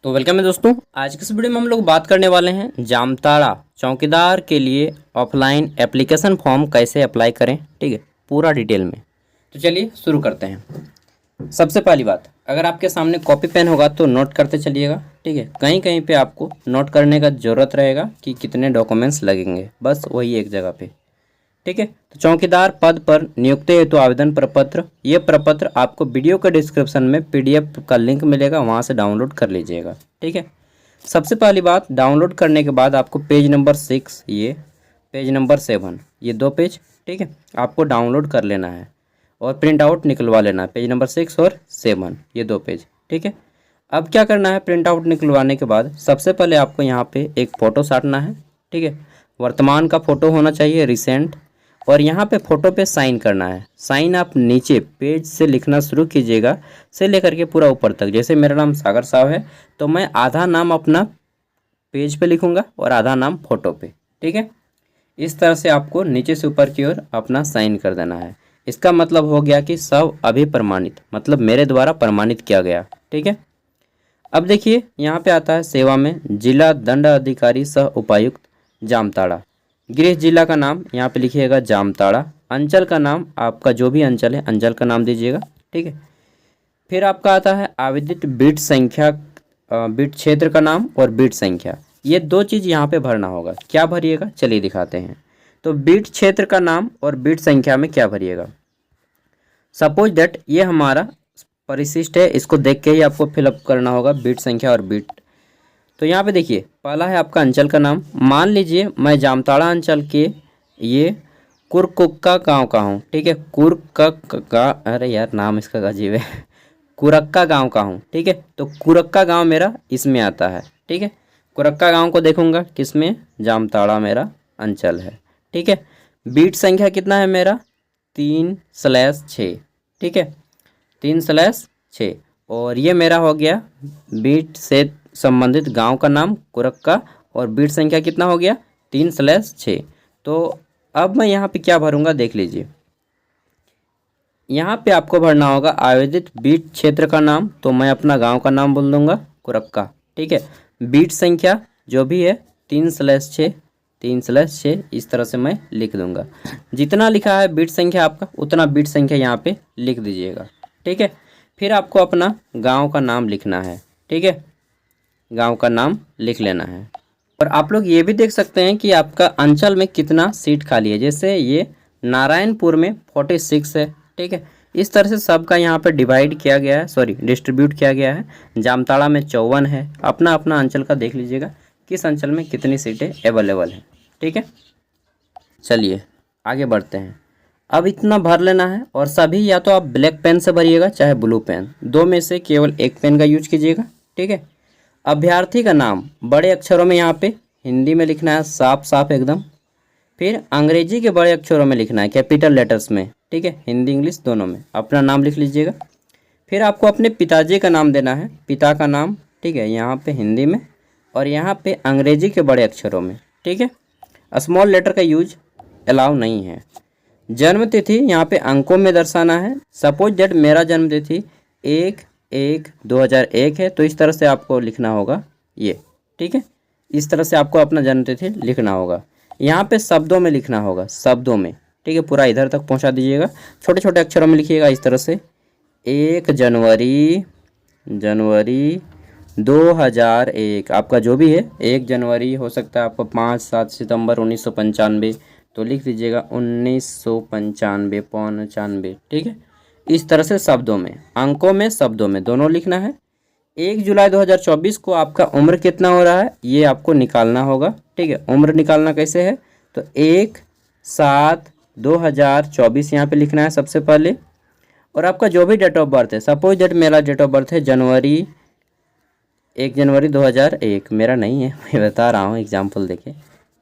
तो वेलकम है दोस्तों। आज के इस वीडियो में हम लोग बात करने वाले हैं जामताड़ा चौकीदार के लिए ऑफलाइन एप्लीकेशन फॉर्म कैसे अप्लाई करें। ठीक है, पूरा डिटेल में। तो चलिए शुरू करते हैं। सबसे पहली बात, अगर आपके सामने कॉपी पेन होगा तो नोट करते चलिएगा। ठीक है, कहीं कहीं पे आपको नोट करने का ज़रूरत रहेगा कि कितने डॉक्यूमेंट्स लगेंगे, बस वही एक जगह पे। ठीक है, तो चौकीदार पद पर नियुक्ति हेतु आवेदन प्रपत्र, ये प्रपत्र आपको वीडियो के डिस्क्रिप्शन में पीडीएफ का लिंक मिलेगा, वहाँ से डाउनलोड कर लीजिएगा। ठीक है, सबसे पहली बात, डाउनलोड करने के बाद आपको पेज नंबर 6, ये पेज नंबर 7, ये 2 पेज, ठीक है, आपको डाउनलोड कर लेना है और प्रिंट आउट निकलवा लेना है। पेज नंबर 6 और 7, ये 2 पेज। ठीक है, अब क्या करना है, प्रिंट आउट निकलवाने के बाद सबसे पहले आपको यहाँ पे एक फ़ोटो साटना है। ठीक है, वर्तमान का फ़ोटो होना चाहिए, रिसेंट, और यहाँ पे फ़ोटो पे साइन करना है। साइन आप नीचे पेज से लिखना शुरू कीजिएगा, से लेकर के पूरा ऊपर तक। जैसे मेरा नाम सागर साहब है तो मैं आधा नाम अपना पेज पे लिखूँगा और आधा नाम फ़ोटो पे। ठीक है, इस तरह से आपको नीचे से ऊपर की ओर अपना साइन कर देना है। इसका मतलब हो गया कि सब अभी प्रमाणित, मतलब मेरे द्वारा प्रमाणित किया गया। ठीक है, अब देखिए यहाँ पे आता है सेवा में जिला दंड अधिकारी सह उपायुक्त जामताड़ा। गृह जिला का नाम यहाँ पे लिखिएगा जामताड़ा। अंचल का नाम आपका जो भी अंचल है, अंचल का नाम दीजिएगा। ठीक है, फिर आपका आता है आवेदित बीट संख्या, बीट क्षेत्र का नाम और बीट संख्या। ये 2 चीज़ यहाँ पे भरना होगा। क्या भरिएगा, चलिए दिखाते हैं। तो बीट क्षेत्र का नाम और बीट संख्या में क्या भरिएगा। सपोज दैट ये हमारा परिशिष्ट है, इसको देख के ही आपको फिलअप करना होगा बीट संख्या और बीट। तो यहाँ पे देखिए, पहला है आपका अंचल का नाम। मान लीजिए मैं जामताड़ा अंचल के ये कुरकुक्का गांव का हूँ। ठीक है, कुरक्का, अरे यार नाम इसका अजीब है, कुरक्का गांव का हूँ। ठीक है, तो कुरक्का गांव मेरा इसमें आता है। ठीक है, कुरक्का गांव को देखूंगा किसमें, जामताड़ा मेरा अंचल है। ठीक है, बीट संख्या कितना है मेरा, 3/6। ठीक है, 3/6, और ये मेरा हो गया बीट से संबंधित गांव का नाम कुरक्का, और बीट संख्या कितना हो गया, 3/6। तो अब मैं यहाँ पे क्या भरूंगा, देख लीजिए। यहाँ पे आपको भरना होगा आवेदित बीट क्षेत्र का नाम, तो मैं अपना गांव का नाम बोल दूंगा कुरक्का। ठीक है, बीट संख्या जो भी है 3/6, 3/6, इस तरह से मैं लिख दूंगा। जितना लिखा है बीट संख्या आपका, उतना बीट संख्या यहाँ पे लिख दीजिएगा। ठीक है, फिर आपको अपना गांव का नाम लिखना है। ठीक है, गांव का नाम लिख लेना है। और आप लोग ये भी देख सकते हैं कि आपका अंचल में कितना सीट खाली है। जैसे ये नारायणपुर में 46 है। ठीक है, इस तरह से सबका यहाँ पे डिवाइड किया गया है, सॉरी डिस्ट्रीब्यूट किया गया है। जामताड़ा में 54 है। अपना अपना अंचल का देख लीजिएगा किस अंचल में कितनी सीटें अवेलेबल हैं। ठीक है, चलिए आगे बढ़ते हैं। अब इतना भर लेना है, और सभी या तो आप ब्लैक पेन से भरिएगा चाहे ब्लू पेन, 2 में से केवल एक पेन का यूज कीजिएगा। ठीक है, अभ्यर्थी का नाम बड़े अक्षरों में यहाँ पे हिंदी में लिखना है, साफ साफ एकदम। फिर अंग्रेजी के बड़े अक्षरों में लिखना है, कैपिटल लेटर्स में। ठीक है, हिंदी इंग्लिश दोनों में अपना नाम लिख लीजिएगा। फिर आपको अपने पिताजी का नाम देना है, पिता का नाम। ठीक है, यहाँ पे हिंदी में और यहाँ पे अंग्रेजी के बड़े अक्षरों में। ठीक है, स्मॉल लेटर का यूज अलाउ नहीं है। जन्म तिथि यहाँ पे अंकों में दर्शाना है। सपोज दैट मेरा जन्म तिथि 1/1/2001 है, तो इस तरह से आपको लिखना होगा ये। ठीक है, इस तरह से आपको अपना जन्म तिथि लिखना होगा। यहाँ पे शब्दों में लिखना होगा, शब्दों में। ठीक है, पूरा इधर तक पहुँचा दीजिएगा, छोटे छोटे अक्षरों में लिखिएगा इस तरह से। 1 जनवरी 2001, आपका जो भी है, 1 जनवरी हो सकता है आपको 5-7 सितंबर 1995, तो लिख दीजिएगा 1995 ठीक है, इस तरह से शब्दों में, अंकों में, शब्दों में दोनों लिखना है। 1 जुलाई 2024 को आपका उम्र कितना हो रहा है, ये आपको निकालना होगा। ठीक है, उम्र निकालना कैसे है, तो 1/7/2024 यहाँ पे लिखना है सबसे पहले। और आपका जो भी डेट ऑफ बर्थ है, सपोज दैट मेरा डेट ऑफ बर्थ है 1 जनवरी 2001, मेरा नहीं है, मैं बता रहा हूँ एग्जाम्पल देके।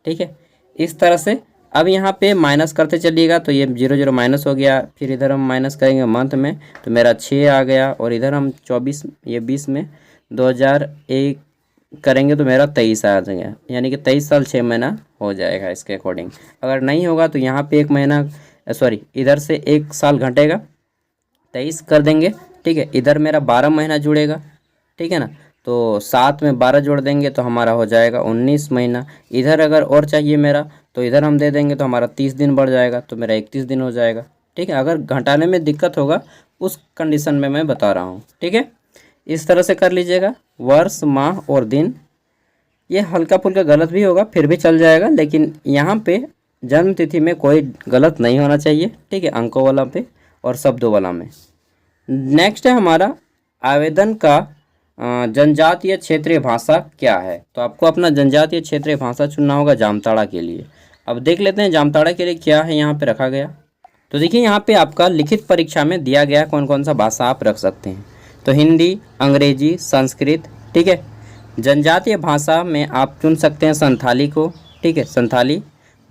ठीक है, इस तरह से अब यहाँ पे माइनस करते चलिएगा, तो ये 0 माइनस हो गया। फिर इधर हम माइनस करेंगे मंथ में, तो मेरा 6 आ गया, और इधर हम 24, ये 20 में 2001 करेंगे तो मेरा 23 आ जाएगा, यानी कि 23 साल 6 महीना हो जाएगा इसके अकॉर्डिंग। अगर नहीं होगा तो यहाँ पे 1 महीना, सॉरी इधर से 1 साल घटेगा, 23 कर देंगे। ठीक है, इधर मेरा 12 महीना जुड़ेगा। ठीक है ना, तो 7 में 12 जोड़ देंगे तो हमारा हो जाएगा 19 महीना। इधर अगर और चाहिए मेरा तो इधर हम दे देंगे तो हमारा 30 दिन बढ़ जाएगा, तो मेरा 31 दिन हो जाएगा। ठीक है, अगर घटाने में दिक्कत होगा उस कंडीशन में मैं बता रहा हूँ। ठीक है, इस तरह से कर लीजिएगा। वर्ष, माह और दिन, ये हल्का फुल्का गलत भी होगा फिर भी चल जाएगा, लेकिन यहाँ पे जन्म तिथि में कोई गलत नहीं होना चाहिए। ठीक है, अंकों वाला पे और शब्दों वाला में। नेक्स्ट है हमारा आवेदन का जनजातीय क्षेत्रीय भाषा क्या है। तो आपको अपना जनजातीय क्षेत्रीय भाषा चुनना होगा जामताड़ा के लिए। अब देख लेते हैं जामताड़ा के लिए क्या है यहाँ पे रखा गया। तो देखिए यहाँ पे आपका लिखित परीक्षा में दिया गया कौन कौन सा भाषा आप रख सकते हैं। तो हिंदी, अंग्रेजी, संस्कृत। ठीक है, जनजातीय भाषा में आप चुन सकते हैं संथाली को। ठीक है, संथाली।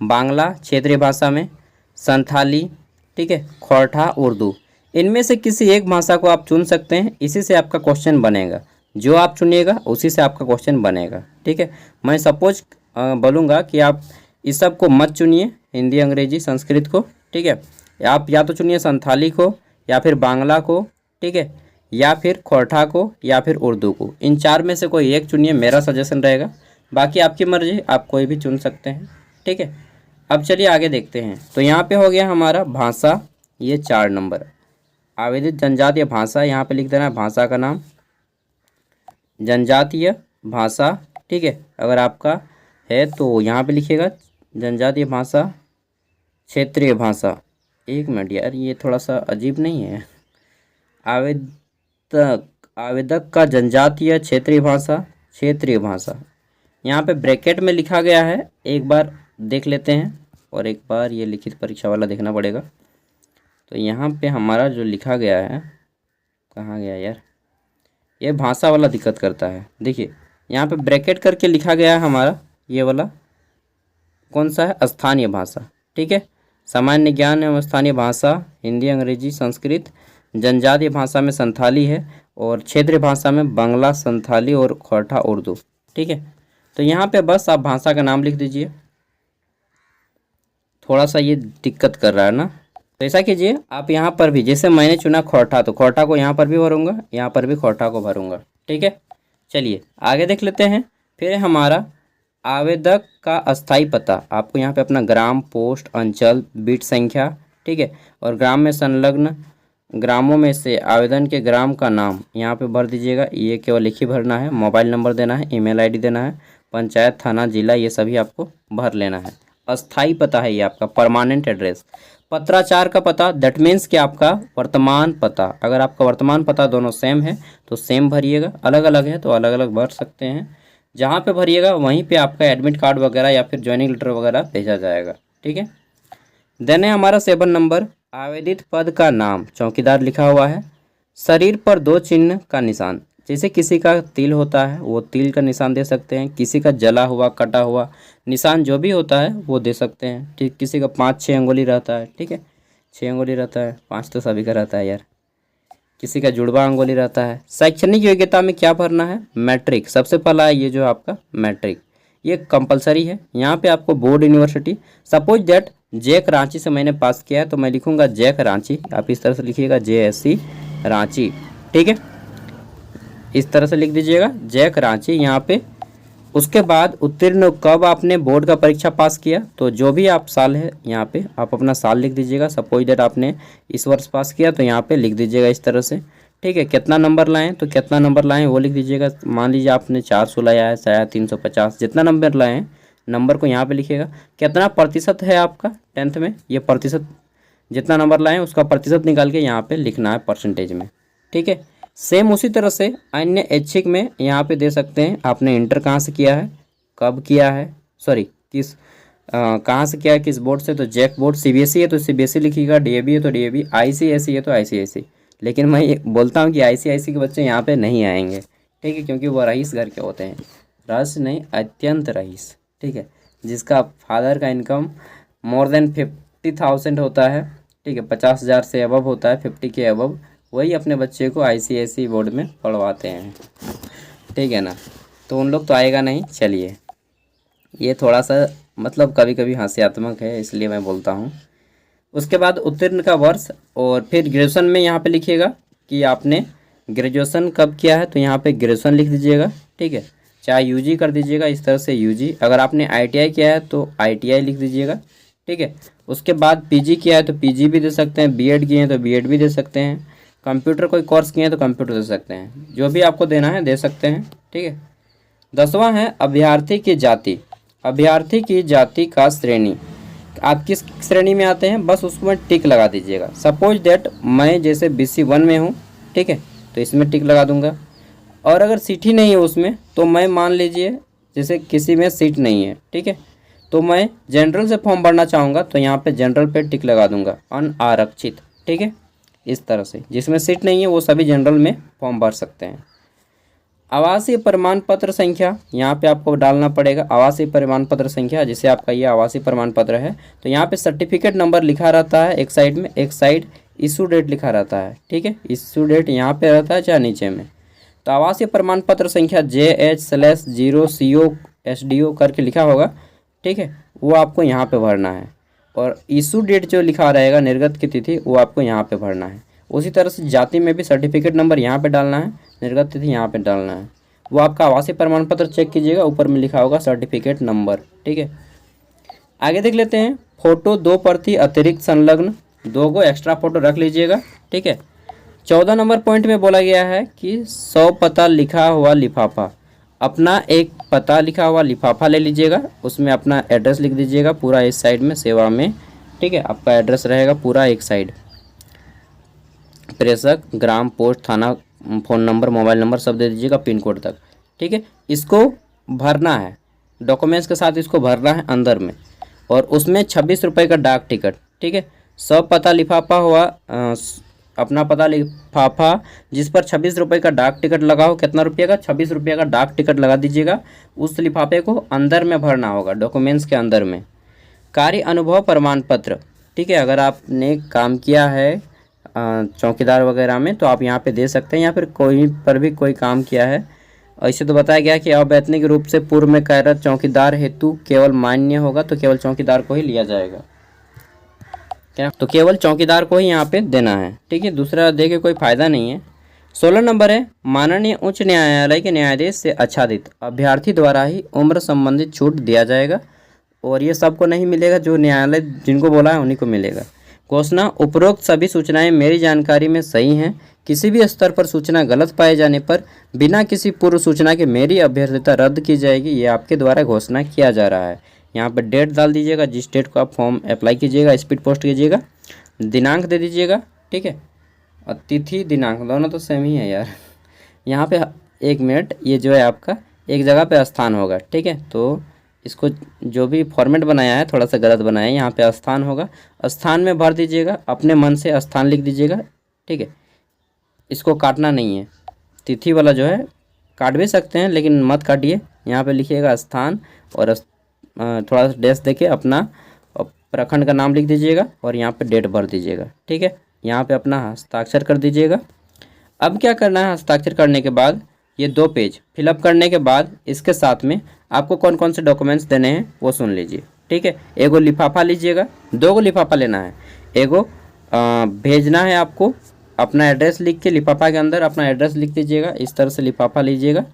बांग्ला क्षेत्रीय भाषा में संथाली। ठीक है, खोरठा, उर्दू। इनमें से किसी एक भाषा को आप चुन सकते हैं, इसी से आपका क्वेश्चन बनेगा। जो आप चुनिएगा उसी से आपका क्वेश्चन बनेगा। ठीक है, मैं सपोज बोलूँगा कि आप इस सब को मत चुनिए, हिंदी, अंग्रेजी, संस्कृत को। ठीक है, आप या तो चुनिए संथाली को या फिर बांग्ला को। ठीक है, या फिर खोरठा को या फिर उर्दू को। इन चार में से कोई एक चुनिए, मेरा सजेशन रहेगा। बाकी आपकी मर्जी, आप कोई भी चुन सकते हैं। ठीक है, अब चलिए आगे देखते हैं। तो यहाँ पे हो गया हमारा भाषा, ये 4 नंबर। आवेदित जनजातीय भाषा, यहाँ पे लिख देना है भाषा का नाम, जनजातीय भाषा। ठीक है, अगर आपका है तो यहाँ पे लिखिएगा जनजातीय भाषा, क्षेत्रीय भाषा। एक मिनट यार, ये थोड़ा सा अजीब नहीं है। आवेदक का जनजातीय क्षेत्रीय भाषा, क्षेत्रीय भाषा, यहाँ पे ब्रैकेट में लिखा गया है। एक बार देख लेते हैं और एक बार ये लिखित परीक्षा वाला देखना पड़ेगा। तो यहाँ पे हमारा जो लिखा गया है, कहाँ गया यार, ये भाषा वाला दिक्कत करता है। देखिए यहाँ पे ब्रैकेट करके लिखा गया है हमारा, ये वाला कौन सा है, स्थानीय भाषा। ठीक है, सामान्य ज्ञान एवं स्थानीय भाषा, हिंदी, अंग्रेजी, संस्कृत। जनजातीय भाषा में संथाली है और क्षेत्रीय भाषा में बांग्ला, संथाली और खोरठा, उर्दू। ठीक है, तो यहाँ पे बस आप भाषा का नाम लिख दीजिए। थोड़ा सा ये दिक्कत कर रहा है ना, तो ऐसा कीजिए आप यहाँ पर भी, जैसे मैंने चुना खोरठा, तो खोरठा को यहाँ पर भी भरूंगा, यहाँ पर भी खोरठा को भरूंगा। ठीक है, चलिए आगे देख लेते हैं। फिर हमारा आवेदक का अस्थाई पता, आपको यहाँ पे अपना ग्राम, पोस्ट, अंचल, बीट संख्या। ठीक है, और ग्राम में संलग्न ग्रामों में से आवेदन के ग्राम का नाम यहाँ पे भर दीजिएगा। ये केवल लिख ही भरना है, मोबाइल नंबर देना है, ईमेल आईडी देना है, पंचायत, थाना, जिला, ये सभी आपको भर लेना है। अस्थाई पता है ये आपका, परमानेंट एड्रेस। पत्राचार का पता, दैट मीन्स कि आपका वर्तमान पता। अगर आपका वर्तमान पता दोनों सेम है तो सेम भरिएगा, अलग अलग है तो अलग अलग भर सकते हैं। जहाँ पे भरिएगा वहीं पे आपका एडमिट कार्ड वगैरह या फिर ज्वाइनिंग लेटर वगैरह भेजा जाएगा। ठीक है, देन है हमारा 7 नंबर, आवेदित पद का नाम, चौकीदार लिखा हुआ है। शरीर पर 2 चिन्ह का निशान, जैसे किसी का तिल होता है वो तिल का निशान दे सकते हैं, किसी का जला हुआ, कटा हुआ निशान जो भी होता है वो दे सकते हैं। ठीक, किसी का 5-6 अंगुली रहता है। ठीक है, 6 अंगुली रहता है, 5 तो सभी का रहता है यार। किसी का जुड़वा अंगुली रहता है। शैक्षणिक योग्यता में क्या भरना है, मैट्रिक। सबसे पहला है ये जो आपका मैट्रिक, ये कंपलसरी है। यहाँ पे आपको board university, suppose that JAC Ranchi से मैंने पास किया है तो मैं लिखूंगा जैक रांची, आप इस तरह से लिखिएगा JSC रांची। ठीक है, इस तरह से लिख दीजिएगा जैक रांची यहाँ पे। उसके बाद उत्तीर्ण कब आपने बोर्ड का परीक्षा पास किया, तो जो भी आप साल है यहाँ पे आप अपना साल लिख दीजिएगा। सपोज दैट आपने इस वर्ष पास किया तो यहाँ पे लिख दीजिएगा इस तरह से। ठीक है, कितना नंबर लाएँ तो कितना नंबर लाएँ वो लिख दीजिएगा। मान लीजिए आपने 400 लाया है, शायद 350, जितना नंबर लाए हैं नंबर को यहाँ पे लिखिएगा। कितना प्रतिशत है आपका 10th में, ये प्रतिशत, जितना नंबर लाए हैं उसका प्रतिशत निकाल के यहाँ पे लिखना है परसेंटेज में। ठीक है, सेम उसी तरह से अन्य ऐच्छिक में यहाँ पे दे सकते हैं आपने इंटर कहाँ से किया है, कब किया है, सॉरी किस कहाँ से किया है, किस बोर्ड से, तो जैक बोर्ड। CBSE है तो CBSE लिखिएगा, DAV है तो DAV, ICSE है तो ICSE। लेकिन मैं ये बोलता हूँ कि ICIC के बच्चे यहाँ पे नहीं आएंगे। ठीक है, क्योंकि वो रईस घर के होते हैं, रस नहीं अत्यंत रईस। ठीक है, जिसका फादर का इनकम मोर देन 50,000 होता है। ठीक है, 50,000 से अबव होता है, 50 के अबव, वही अपने बच्चे को ICSE बोर्ड में पढ़वाते हैं। ठीक है ना, तो उन लोग तो आएगा नहीं। चलिए, ये थोड़ा सा मतलब कभी कभी हास्यात्मक है इसलिए मैं बोलता हूँ। उसके बाद उत्तीर्ण का वर्ष, और फिर ग्रेजुएशन में यहाँ पे लिखिएगा कि आपने ग्रेजुएशन कब किया है तो यहाँ पे ग्रेजुएशन लिख दीजिएगा, ठीक है। चाहे यूजी कर दीजिएगा इस तरह से यूजी, अगर आपने आईटीआई किया है तो आईटीआई लिख दीजिएगा, ठीक है। उसके बाद पीजी किया है तो पीजी भी दे सकते हैं, बीएड किए हैं तो बीएड भी दे सकते हैं, कंप्यूटर कोई कोर्स किए हैं तो कंप्यूटर दे सकते हैं, जो भी आपको देना है दे सकते हैं, ठीक है। 10वां है अभ्यर्थी की जाति। अभ्यर्थी की जाति का श्रेणी, आप किस श्रेणी में आते हैं बस उसमें टिक लगा दीजिएगा। सपोज दैट मैं जैसे BC1 में हूँ, ठीक है, तो इसमें टिक लगा दूंगा। और अगर सीट ही नहीं है उसमें तो मैं मान लीजिए जैसे किसी में सीट नहीं है, ठीक है, तो मैं जनरल से फॉर्म भरना चाहूँगा तो यहाँ पे जनरल पे टिक लगा दूंगा, अनारक्षित, ठीक है। इस तरह से जिसमें सीट नहीं है वो सभी जनरल में फॉर्म भर सकते हैं। आवासीय प्रमाण पत्र संख्या, यहाँ पे आपको डालना पड़ेगा आवासीय प्रमाण पत्र संख्या, जिसे आपका ये आवासीय प्रमाण पत्र है। तो यहाँ पे सर्टिफिकेट नंबर लिखा रहता है एक साइड में, एक साइड इशू डेट लिखा रहता है, ठीक है। इशू डेट यहाँ पे रहता है चाहे नीचे में। तो आवासीय प्रमाण पत्र संख्या JH/0CO/SDO करके लिखा होगा, ठीक है, वो आपको यहाँ पे भरना है। और इशू डेट जो लिखा रहेगा निर्गत की तिथि वो आपको यहाँ पे भरना है। उसी तरह से जाति में भी सर्टिफिकेट नंबर यहाँ पे डालना है, निर्गत तिथि यहाँ पे डालना है। वो आपका आवासीय प्रमाण पत्र चेक कीजिएगा, ऊपर में लिखा होगा सर्टिफिकेट नंबर, ठीक है। आगे देख लेते हैं। फोटो 2 प्रति अतिरिक्त संलग्न, 2 को एक्स्ट्रा फोटो रख लीजिएगा, ठीक है। 14 नंबर पॉइंट में बोला गया है कि 100 पता लिखा हुआ लिफाफा, अपना एक पता लिखा हुआ लिफाफा ले लीजिएगा, उसमें अपना एड्रेस लिख दीजिएगा पूरा इस साइड में सेवा में, ठीक है। आपका एड्रेस रहेगा पूरा एक साइड, प्रेषक, ग्राम, पोस्ट, थाना, फ़ोन नंबर, मोबाइल नंबर सब दे दीजिएगा पिन कोड तक, ठीक है। इसको भरना है, डॉक्यूमेंट्स के साथ इसको भरना है अंदर में, और उसमें 26 रुपये का डाक टिकट, ठीक है। 100 पता लिफाफा हुआ, अपना पता लिफाफा जिस पर 26 रुपये का डाक टिकट लगा हो, कितना रुपये का, 26 रुपये का डाक टिकट लगा दीजिएगा। उस लिफाफे को अंदर में भरना होगा, डॉक्यूमेंट्स के अंदर में। कार्य अनुभव प्रमाण पत्र, ठीक है, अगर आपने काम किया है चौकीदार वगैरह में तो आप यहाँ पे दे सकते हैं, या फिर कोई पर भी कोई काम किया है। ऐसे तो बताया गया कि अवैतनिक रूप से पूर्व में कार्यरत चौकीदार हेतु केवल मान्य होगा, तो केवल चौकीदार को ही लिया जाएगा, क्या, तो केवल चौकीदार को ही यहाँ पे देना है, ठीक है। दूसरा दे के कोई फायदा नहीं है। 16 नंबर है, माननीय उच्च न्यायालय के न्यायाधीश से आच्छादित अभ्यर्थी द्वारा ही उम्र संबंधित छूट दिया जाएगा, और ये सबको नहीं मिलेगा, जो न्यायालय जिनको बोला है उन्हीं को मिलेगा। घोषणा, उपरोक्त सभी सूचनाएं मेरी जानकारी में सही हैं। किसी भी स्तर पर सूचना गलत पाए जाने पर बिना किसी पूर्व सूचना के मेरी अभ्यर्थता रद्द की जाएगी, ये आपके द्वारा घोषणा किया जा रहा है। यहाँ पर डेट डाल दीजिएगा, जिस डेट को आप फॉर्म अप्लाई कीजिएगा, स्पीड पोस्ट कीजिएगा, दिनांक दे दीजिएगा, ठीक है। और तिथि दिनांक दोनों तो सेम ही है यार। यहाँ पे 1 मिनट, ये जो है आपका एक जगह पे स्थान होगा, ठीक है। तो इसको जो भी फॉर्मेट बनाया है थोड़ा सा गलत बनाया है, यहाँ पे स्थान होगा, स्थान में भर दीजिएगा, अपने मन से स्थान लिख दीजिएगा, ठीक है। इसको काटना नहीं है, तिथि वाला जो है काट भी सकते हैं लेकिन मत काटिए। यहाँ पे लिखिएगा स्थान और थोड़ा सा डैश देके अपना प्रखंड का नाम लिख दीजिएगा और यहाँ पे डेट भर दीजिएगा, ठीक है। यहाँ पे अपना हस्ताक्षर कर दीजिएगा। अब क्या करना है, हस्ताक्षर करने के बाद ये 2 पेज फिलअप करने के बाद इसके साथ में आपको कौन कौन से डॉक्यूमेंट्स देने हैं वो सुन लीजिए, ठीक है। एगो लिफाफा लीजिएगा, 2 को लिफाफा लेना है। एगो भेजना है आपको, अपना एड्रेस लिख के लिफाफा के अंदर अपना एड्रेस लिख दीजिएगा, इस तरह से लिफाफा लीजिएगा।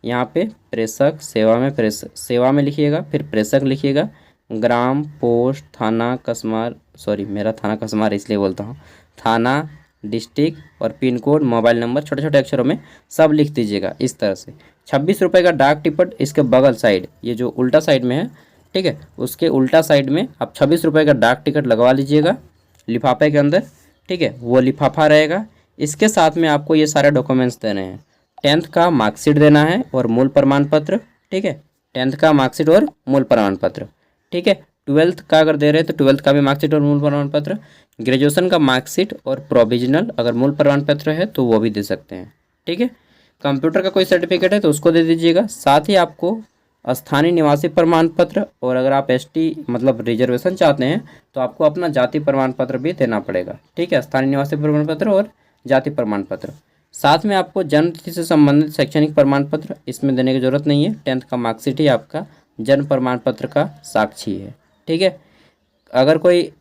यहाँ पे प्रेषक सेवा में, प्रेषक सेवा में लिखिएगा, फिर प्रेषक लिखिएगा, ग्राम, पोस्ट, थाना, कसमार, सॉरी मेरा थाना कसमार इसलिए बोलता हूँ, थाना, डिस्ट्रिक्ट और पिन कोड, मोबाइल नंबर छोटे छोटे अक्षरों में सब लिख दीजिएगा इस तरह से। 26 रुपये का डाक टिकट इसके बगल साइड, ये जो उल्टा साइड में है, ठीक है, उसके उल्टा साइड में आप 26 रुपये का डाक टिकट लगवा लीजिएगा लिफाफे के अंदर, ठीक है। वो लिफाफा रहेगा, इसके साथ में आपको ये सारे डॉक्यूमेंट्स देने हैं। 10th का मार्कशीट देना है और मूल प्रमाण पत्र, ठीक है। 10th का मार्कशीट और मूल प्रमाण पत्र, ठीक है। 12th का अगर दे रहे हैं तो 12th का भी मार्कशीट और मूल प्रमाण पत्र। ग्रेजुएशन का मार्कशीट और प्रोविजनल अगर मूल प्रमाण पत्र है तो वो भी दे सकते हैं, ठीक है। कंप्यूटर का कोई सर्टिफिकेट है तो उसको दे दीजिएगा। साथ ही आपको स्थानीय निवासी प्रमाण पत्र, और अगर आप ST मतलब रिजर्वेशन चाहते हैं तो आपको अपना जाति प्रमाण पत्र भी देना पड़ेगा, ठीक है। स्थानीय निवासी प्रमाण पत्र और जाति प्रमाण पत्र। साथ में आपको जन्म तिथि से संबंधित शैक्षणिक प्रमाण पत्र, इसमें देने की जरूरत नहीं है। 10th का मार्कशीट ही आपका जन्म प्रमाण पत्र का साक्षी है, ठीक है। अगर कोई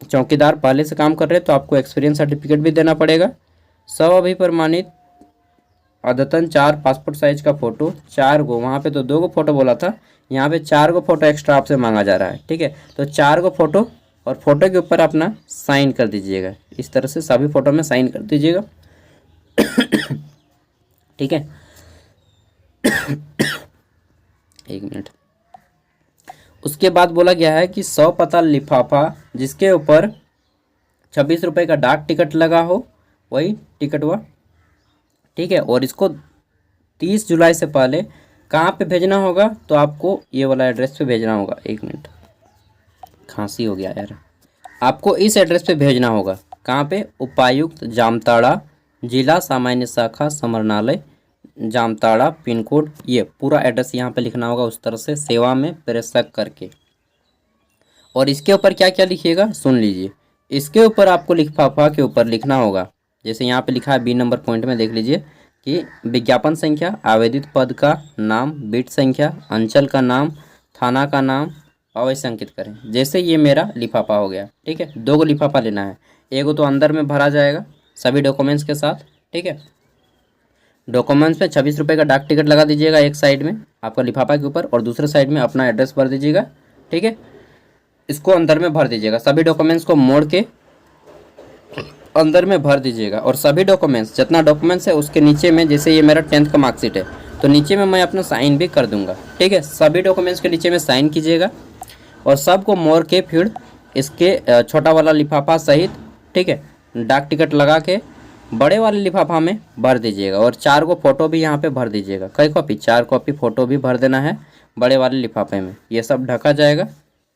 चौकीदार पहले से काम कर रहे हैं तो आपको एक्सपीरियंस सर्टिफिकेट भी देना पड़ेगा। सब अभी प्रमाणित अद्यतन 4 पासपोर्ट साइज का फ़ोटो, 4 गो, वहाँ पे तो 2 गो फोटो बोला था, यहाँ पे 4 गो फोटो एक्स्ट्रा आपसे मांगा जा रहा है। ठीक है, तो 4 गो फोटो और फोटो के ऊपर अपना साइन कर दीजिएगा। इस तरह से सभी फोटो में साइन कर दीजिएगा। ठीक है, 1 मिनट। उसके बाद बोला गया है कि 100 पता लिफाफा जिसके ऊपर 26 रुपये का डाक टिकट लगा हो, वही टिकट हुआ। ठीक है, और इसको 30 जुलाई से पहले कहाँ पे भेजना होगा, तो आपको ये वाला एड्रेस पे भेजना होगा। 1 मिनट, खांसी हो गया यार। आपको इस एड्रेस पे भेजना होगा, कहाँ पे, उपायुक्त जामताड़ा, जिला सामान्य शाखा समरनालय जामताड़ा, पिन कोड, ये पूरा एड्रेस यहाँ पे लिखना होगा उस तरह से, सेवा में प्रेषक करके। और इसके ऊपर क्या क्या लिखिएगा सुन लीजिए। इसके ऊपर आपको लिफाफा के ऊपर लिखना होगा, जैसे यहाँ पे लिखा है बी नंबर पॉइंट में, देख लीजिए कि विज्ञापन संख्या, आवेदित पद का नाम, बिट संख्या, अंचल का नाम, थाना का नाम अवश्य अंकित करें। जैसे ये मेरा लिफाफा हो गया। ठीक है, 2 गो लिफाफा लेना है, एगो तो अंदर में भरा जाएगा सभी डॉक्यूमेंट्स के साथ। ठीक है, डॉक्यूमेंट्स में 26 रुपये का डाक टिकट लगा दीजिएगा एक साइड में आपका लिफाफा के ऊपर, और दूसरे साइड में अपना एड्रेस भर दीजिएगा। ठीक है, इसको अंदर में भर दीजिएगा, सभी डॉक्यूमेंट्स को मोड़ के अंदर में भर दीजिएगा। और सभी डॉक्यूमेंट्स, जितना डॉक्यूमेंट्स है उसके नीचे में, जैसे ये मेरा 10th का मार्कशीट है तो नीचे में मैं अपना साइन भी कर दूंगा। ठीक है, सभी डॉक्यूमेंट्स के नीचे में साइन कीजिएगा और सबको मोड़ के फिर इसके छोटा वाला लिफाफा सहित, ठीक है, डाक टिकट लगा के बड़े वाले लिफाफा में भर दीजिएगा। और 4 गो फोटो भी यहाँ पे भर दीजिएगा, कई कॉपी, 4 कॉपी फोटो भी भर देना है बड़े वाले लिफाफे में। ये सब ढका जाएगा।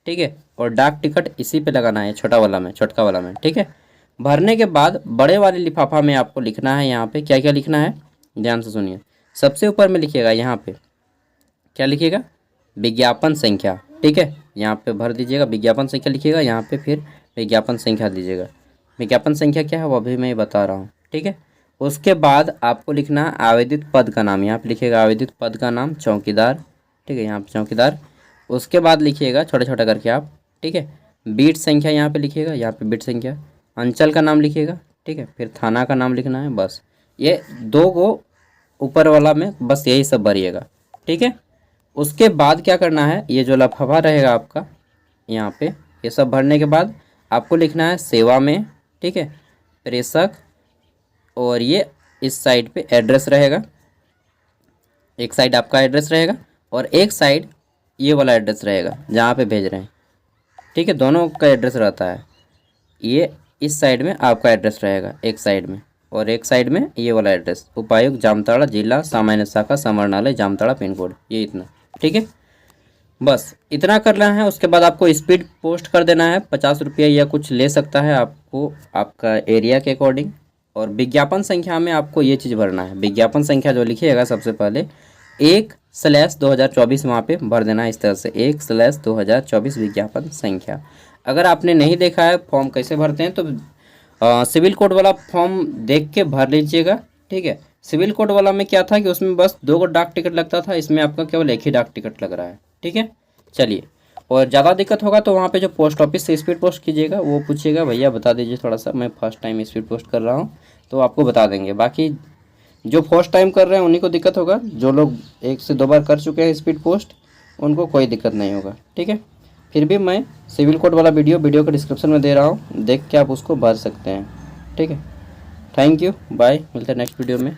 ठीक है, और डाक टिकट इसी पे लगाना है, छोटा वाला में, छोटका वाला में। ठीक है, भरने के बाद बड़े वाले लिफाफा में आपको लिखना है, यहाँ पे क्या क्या लिखना है ध्यान से सुनिए। सबसे ऊपर में लिखिएगा, यहाँ पे क्या लिखिएगा, विज्ञापन संख्या। ठीक है, यहाँ पे भर दीजिएगा, विज्ञापन संख्या लिखिएगा, यहाँ पे फिर विज्ञापन संख्या दीजिएगा। विज्ञापन संख्या क्या है वो अभी मैं बता रहा हूँ। ठीक है, उसके बाद आपको लिखना है आवेदित पद का नाम, यहाँ पे लिखिएगा आवेदित पद का नाम चौकीदार। ठीक है, यहाँ पे चौकीदार। उसके बाद लिखिएगा छोटा छोटा करके आप। ठीक है, बीट संख्या यहाँ पे लिखिएगा, यहाँ पे बीट संख्या, अंचल का नाम लिखिएगा। ठीक है, फिर थाना का नाम लिखना है। बस ये 2 गो ऊपर वाला में बस यही सब भरिएगा। ठीक है, उसके बाद क्या करना है, ये जो लिफाफा रहेगा आपका यहाँ पे, ये सब भरने के बाद आपको लिखना है सेवा में। ठीक है, प्रेषक, और ये इस साइड पे एड्रेस रहेगा, एक साइड आपका एड्रेस रहेगा और एक साइड ये वाला एड्रेस रहेगा जहाँ पे भेज रहे हैं। ठीक है, दोनों का एड्रेस रहता है। ये इस साइड में आपका एड्रेस रहेगा एक साइड में, और एक साइड में ये वाला एड्रेस, उपायुक्त जामताड़ा, जिला सामान्य शाखा समरनालय जामताड़ा, पिन कोड, ये इतना। ठीक है, बस इतना करना है। उसके बाद आपको स्पीड पोस्ट कर देना है, 50 रुपया या कुछ ले सकता है आपको आपका एरिया के अकॉर्डिंग। और विज्ञापन संख्या में आपको ये चीज़ भरना है, विज्ञापन संख्या जो लिखिएगा सबसे पहले 1/2024 वहाँ पे भर देना है, इस तरह से 1/2024 विज्ञापन संख्या। अगर आपने नहीं देखा है फॉर्म कैसे भरते हैं तो सिविल कोड वाला फॉर्म देख के भर लीजिएगा। ठीक है, सिविल कोड वाला में क्या था कि उसमें बस 2 गो डाक टिकट लगता था, इसमें आपका केवल 1 ही डाक टिकट लग रहा है। ठीक है, चलिए, और ज़्यादा दिक्कत होगा तो वहाँ पे जो पोस्ट ऑफिस से स्पीड पोस्ट कीजिएगा, वो पूछिएगा भैया बता दीजिए थोड़ा सा, मैं फर्स्ट टाइम स्पीड पोस्ट कर रहा हूँ, तो आपको बता देंगे। बाकी जो फर्स्ट टाइम कर रहे हैं उन्हीं को दिक्कत होगा, जो लोग 1 से 2 बार कर चुके हैं स्पीड पोस्ट उनको कोई दिक्कत नहीं होगा। ठीक है, फिर भी मैं सिविल कोड वाला वीडियो के डिस्क्रिप्शन में दे रहा हूँ, देख के आप उसको भर सकते हैं। ठीक है, थैंक यू, बाय, मिलते हैं नेक्स्ट वीडियो में।